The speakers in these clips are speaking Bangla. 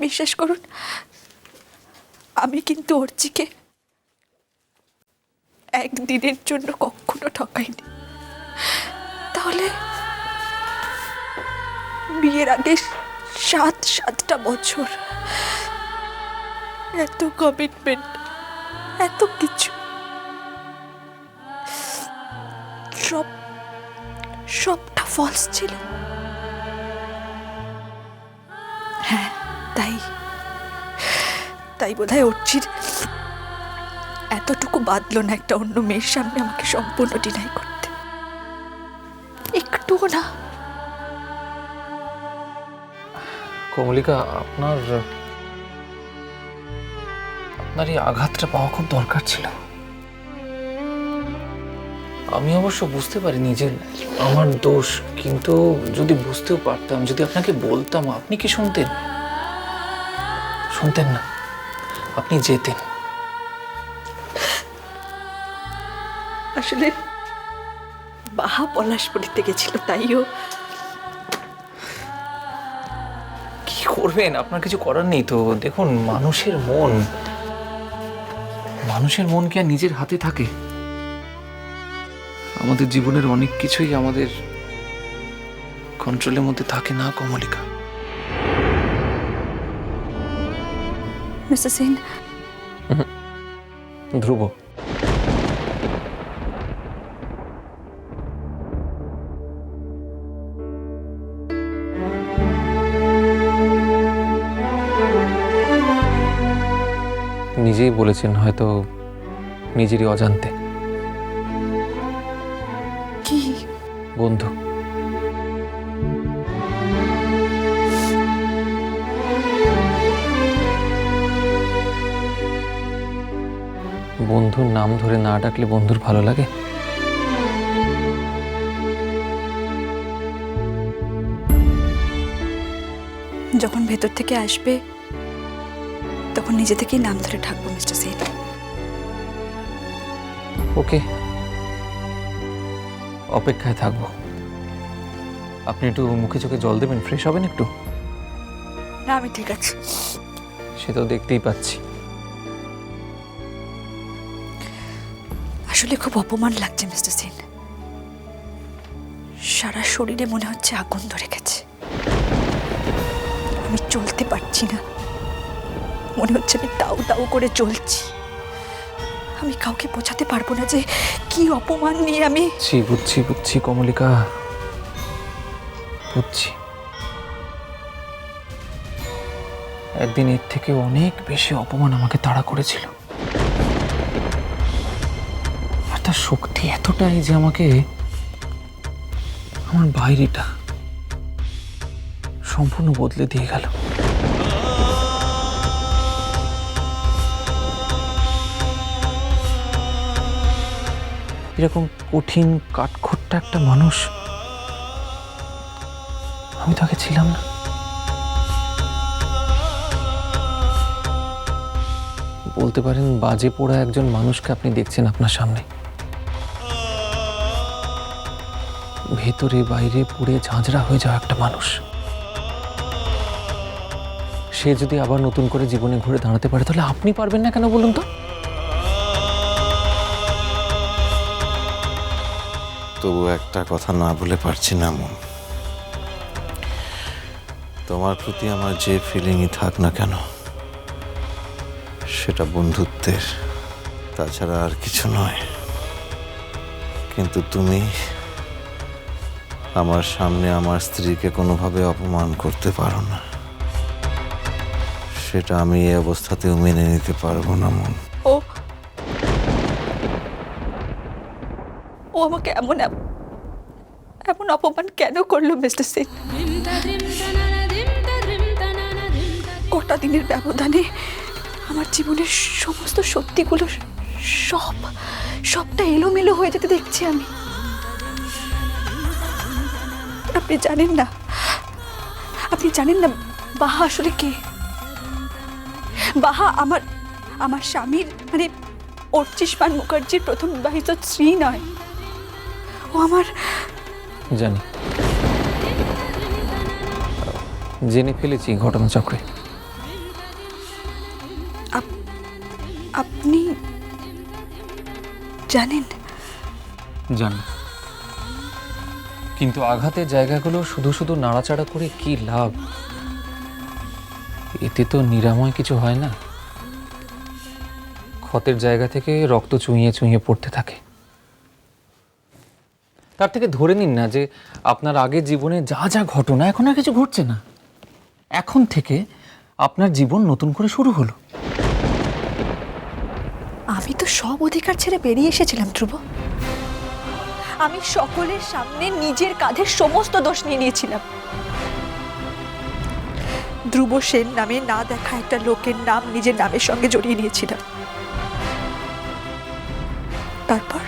বিশ্বাস করুন, আমি কিন্তু অর্চিকে একদিনের জন্য কখনো ঠকাইনি। তাহলে বিয়ের আগে 7টা বছর এত কমিটমেন্ট, এত কিছু, সবটা ফলস ছিল। হ্যাঁ, তাই বোধহয় অর্চির এতটুকু বাদলো না একটা অন্য মেয়ের সামনে আমাকে সম্পূর্ণ ডিনাই করতে, একটুও না। কমলিকা, আপনার এই আঘাতটা পাওয়া খুব দরকার ছিল। আমি অবশ্য বুঝতে পারিনি যে আমার দোষ, কিন্তু যদি বুঝতেও পারতাম, যদি আপনাকে বলতাম, আপনি কি শুনতেন? শুনতেন না, আপনি যেতেন। আসলে বাহা পলাশপুরিতে গেছিল, তাইও। কি করবেন, আপনার কিছু করার নেই তো। দেখুন, মানুষের মন কি আর নিজের হাতে থাকে? আমাদের জীবনের অনেক কিছুই আমাদের কন্ট্রোলের মধ্যে থাকে না কমলিকা। মিস্টার সেন, ধ্রুব, নিজেই বলেছেন হয়তো নিজেরই অজান্তে। কি বন্ধু। বন্ধুর নাম ধরে না ডাকলে বন্ধুর ভালো লাগে? যখন ভেতর থেকে আসবে তখন নিজে থেকেই নাম ধরে ডাকবো মিস্টার সেন। ওকে, অপেক্ষায় থাকবো। আপনি একটু মুখে চোখে জল দেবেন, ফ্রেশ হবেন একটু। না, আমি ঠিক আছে। সে তো দেখতেই পাচ্ছি। আসলে খুব অপমান লাগছে মিস্টার সেন। সারা শরীরে মনে হচ্ছে আগুন ধরে গেছে। আমি চলতে পারছি না, মনে হচ্ছে আমি দাউ দাউ করে চলছি। আমি কাউকে বোঝাতে পারবো না যে কি অপমান নিয়ে আমি। বুঝছি কমলিকা, বুঝছি। একদিন এর থেকে অনেক বেশি অপমান আমাকে তাড়া করেছিল। আর তার শক্তি এতটাই যে আমাকে আমার বাইরেটা সম্পূর্ণ বদলে দিয়ে গেল। এরকম কঠিন কাঠখোট্টা একটা মানুষ আমি তাকে ছিলাম না। বলতে পারেন বাজে পোড়া একজন মানুষকে আপনি দেখছেন আপনার সামনে, ভেতরে বাইরে পুড়ে ঝাঁঝরা হয়ে যাওয়া একটা মানুষ। সে যদি আবার নতুন করে জীবনে ঘুরে দাঁড়াতে পারে, তাহলে আপনি পারবেন না কেন বলুন তো? তবু একটা কথা না বলে পারছি না মন। তোমার প্রতি আমার যে ফিলিংই থাক না কেন, সেটা বন্ধুত্বের, তাছাড়া আর কিছু নয়। কিন্তু তুমি আমার সামনে আমার স্ত্রীকে কোনোভাবে অপমান করতে পারো না, সেটা আমি এই অবস্থাতেও মেনে নিতে পারবো না মন। ও আমাকে এমন অপমান কেন করলো মিস্টার সেন? কটা দিনের ব্যবধানে আমার জীবনের সমস্ত সত্যিগুলো সবটা এলোমেলো হয়ে যেতে দেখছি আমি। আপনি জানেন না বাহা আসলে কে? বাহা আমার স্বামীর মানে অর্চিষ্মান মুখার্জির প্রথম বিবাহিত স্ত্রী নয়। ও আমার জানি, জেনে ফেলেছি ঘটনাচক্রে। আপনি জানেন? জানি, কিন্তু আঘাতের জায়গাগুলো শুধু শুধু নাড়াচাড়া করে কি লাভ? এতে তো নিরাময় কিছু হয় না। ক্ষতের জায়গা থেকে রক্ত চুইয়ে চুইয়ে পড়তে থাকে। তার থেকে ধরে নিন না যে আপনার আগের জীবনে যা যা ঘটনা এখন আর কিছু ঘটছে না। এখন থেকে আপনার জীবন নতুন করে শুরু হলো। আমি তো সব অধিকার ছেড়ে বেরিয়ে এসেছিলাম ধ্রুব। আমি সকলের সামনে নিজের কাঁধে সমস্ত দোষ নিয়ে নিয়েছিলাম। ধ্রুব সেন নামে না দেখা একটা লোকের নাম নিজের নামের সঙ্গে জড়িয়ে নিয়েছিলাম। তারপর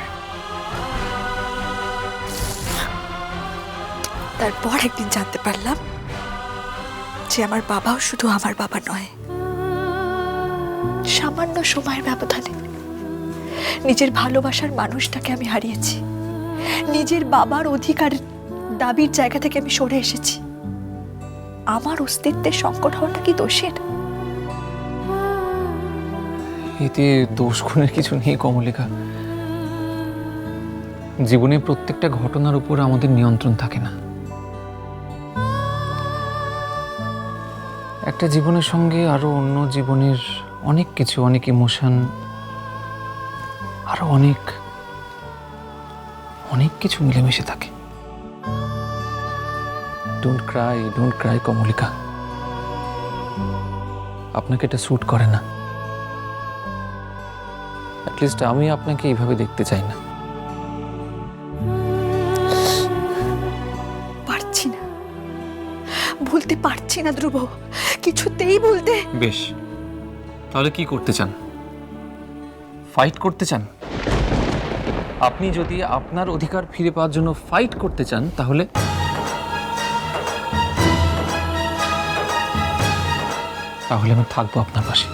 একদিন জানতে পারলাম যে আমার বাবাও শুধু আমার বাবা নয়। সামান্য সময়ের ব্যবধানে নিজের ভালোবাসার মানুষটাকে আমি হারিয়েছি। নিজের বাবার অধিকার দাবির জায়গা থেকে আমি সরে এসেছি। আমার অস্তিত্বের সংকট হওয়াটা কি দোষের? এতে দোষ গুণের কিছু নেই কমলিকা। জীবনে প্রত্যেকটা ঘটনার উপর আমাদের নিয়ন্ত্রণ থাকে না। একটা জীবনের সঙ্গে আরো অন্য জীবনের অনেক কিছু, অনেক ইমোশন, আরো অনেক অনেক কিছু মিলেমিশে থাকে। Don't Cry Kamalika. আপনাকে এটা স্যুট করে না। অ্যাটলিস্ট আমি আপনাকে এইভাবে দেখতে চাই না। পারছি না, ভুলতে পারছি না ধ্রুব, কিছুতেই ভুলতে। বেশ, তাহলে কি করতে চান? ফাইট করতে চান? আপনি যদি আপনার অধিকার ফিরে পাওয়ার জন্য ফাইট করতে চান তাহলে আমি থাকবো আপনার পাশে।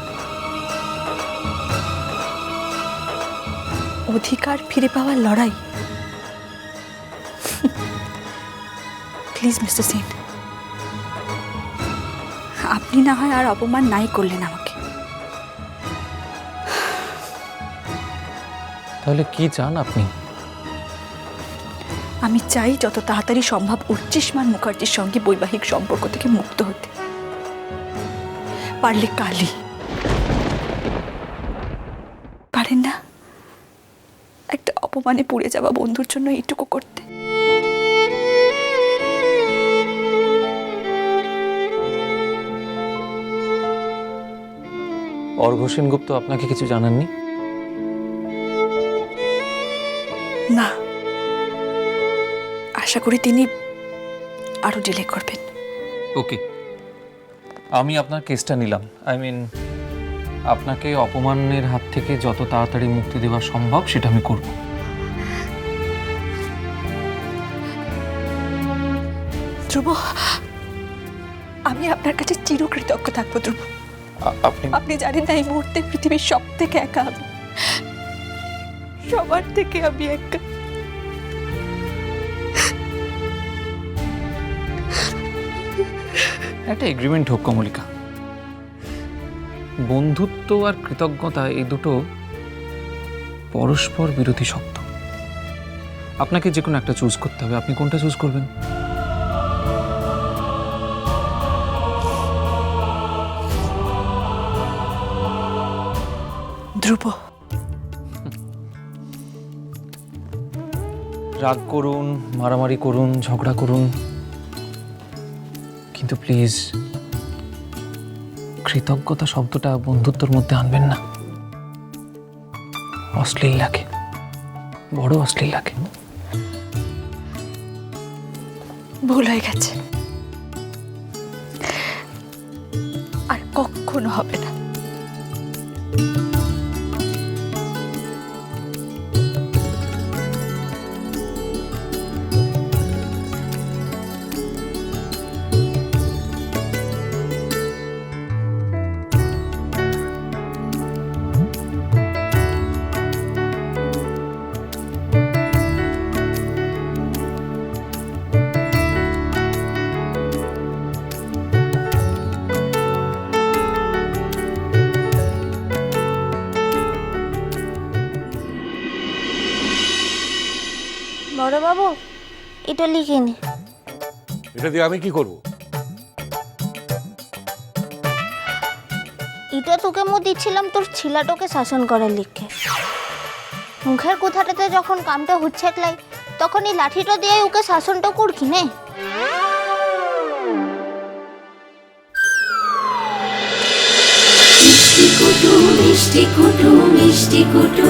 অধিকার ফিরে পাওয়ার লড়াই? প্লিজ মিস্টার সেন, আপনি না হয় আর অপমান নাই করলেন আমাকে। তাহলে কি চান আপনি? আমি চাই যত তাড়াতাড়ি সম্ভব উচ্চিষ্মান মুখার্জির সঙ্গে বৈবাহিক সম্পর্ক থেকে মুক্ত হতে, পারলে কালই। পারেন না একটা অপমানে পুড়ে যাওয়া বন্ধুর জন্য এইটুকু করতে? অর্ঘ সেনগুপ্ত আপনাকে কিছু জানাননি? না, আশা করি তিনি আরো ডিলে করবেন। ওকে, আমি আপনার কেসটা নিলাম। আপনাকে অপমানের হাত থেকে যত তাড়াতাড়ি মুক্তি দেওয়া সম্ভব সেটা আমি করব। ধ্রুব, আমি আপনার কাছে চিরকৃতজ্ঞ থাকবো ধ্রুব। আপনি জানেন না এই মুহূর্তে পৃথিবীর সব থেকে একা আমি, সবার থেকে আমি একা। একটা এগ্রিমেন্ট হোক কমলিকা। বন্ধুত্ব আর কৃতজ্ঞতা এই দুটো পরস্পর বিরোধী শব্দ। আপনাকে যে কোনো একটা চুজ করতে হবে। আপনি কোনটা চুজ করবেন? ধ্রুব, রাগ করুন, মারামারি করুন, ঝগড়া করুন, কিন্তু প্লিজ কৃতজ্ঞতা শব্দটা বন্ধুত্বের মধ্যে আনবেন না। অশ্লীল লাগে, বড় অশ্লীল লাগে। ভুল হয়ে গেছে, আর কখনো হবে না। বাবু এটা লিখে নি। এটা দিয়ে আমি কি করব? এটা তোকে মো দিচ্ছিলাম তোর ছিলাটোকে শাসন করার লিখে। মুখের কথাটাতে যখন কামটা হচ্ছে একলাই, তখন এই লাঠিটা দিয়ে ওকে শাসনটা করকি নে। মিষ্টি কুটু মিষ্টি কুটু মিষ্টি কুটু